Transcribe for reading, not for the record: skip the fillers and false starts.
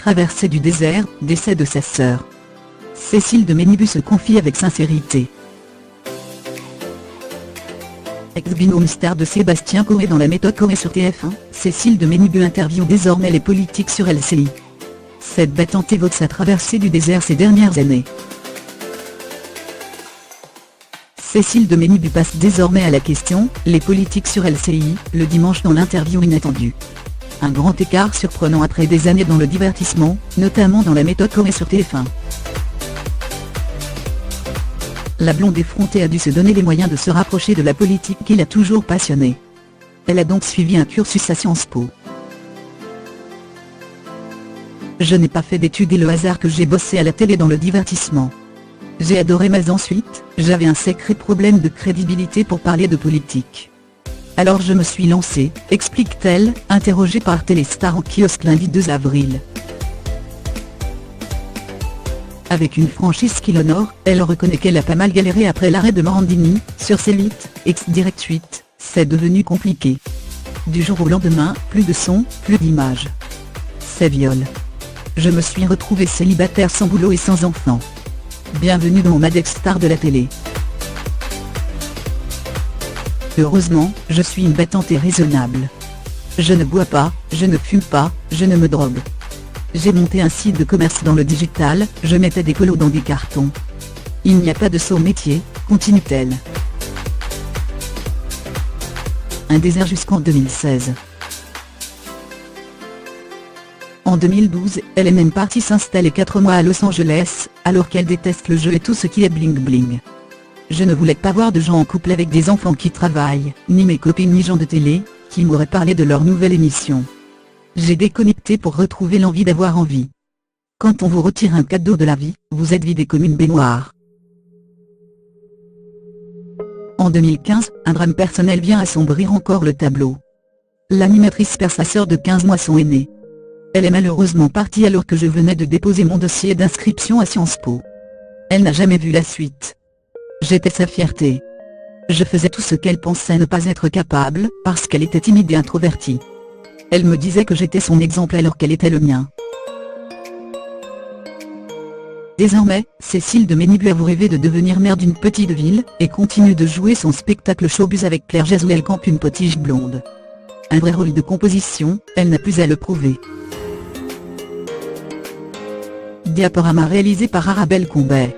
traversée du désert, décès de sa sœur. Cécile de Ménibu se confie avec sincérité. Ex-binôme star de Sébastien Coé dans la méthode Coé sur TF1, Cécile de Ménibu interviewe désormais les politiques sur LCI. Cette battante évoque sa traversée du désert ces dernières années. Cécile de Ménibu passe désormais à la question « Les politiques sur LCI » le dimanche dans l'interview inattendue. Un grand écart surprenant après des années dans le divertissement, notamment dans la méthode Coé sur TF1. La blonde effrontée a dû se donner les moyens de se rapprocher de la politique qui l'a toujours passionnée. Elle a donc suivi un cursus à Sciences Po. Je n'ai pas fait d'études et le hasard que j'ai bossé à la télé dans le divertissement. J'ai adoré mais ensuite, j'avais un sacré problème de crédibilité pour parler de politique. Alors je me suis lancée, explique-t-elle, interrogée par Téléstar en kiosque lundi 2 avril. Avec une franchise qui l'honore, elle reconnaît qu'elle a pas mal galéré après l'arrêt de Morandini, sur C8, ex-Direct 8, c'est devenu compliqué. Du jour au lendemain, plus de son, plus d'images. C'est viol. Je me suis retrouvée célibataire sans boulot et sans enfant. Bienvenue dans ma Star de la télé. Heureusement, je suis une battante et raisonnable. Je ne bois pas, je ne fume pas, je ne me drogue. J'ai monté un site de commerce dans le digital, je mettais des colos dans des cartons. Il n'y a pas de saut métier, continue-t-elle. Un désert jusqu'en 2016. En 2012, elle est même partie s'installer 4 mois à Los Angeles, alors qu'elle déteste le jeu et tout ce qui est bling bling. Je ne voulais pas voir de gens en couple avec des enfants qui travaillent, ni mes copines ni gens de télé, qui m'auraient parlé de leur nouvelle émission. J'ai déconnecté pour retrouver l'envie d'avoir envie. Quand on vous retire un cadeau de la vie, vous êtes vidé comme une baignoire. En 2015, un drame personnel vient assombrir encore le tableau. L'animatrice perd sa sœur de 15 mois son aînée. Elle est malheureusement partie alors que je venais de déposer mon dossier d'inscription à Sciences Po. Elle n'a jamais vu la suite. J'étais sa fierté. Je faisais tout ce qu'elle pensait ne pas être capable, parce qu'elle était timide et introvertie. Elle me disait que j'étais son exemple alors qu'elle était le mien. Désormais, Cécile de Ménibu avoue rêver de devenir mère d'une petite ville, et continue de jouer son spectacle showbiz avec Claire Jazz où elle campe une potiche blonde. Un vrai rôle de composition, elle n'a plus à le prouver. Diaporama réalisé par Arabelle Combet.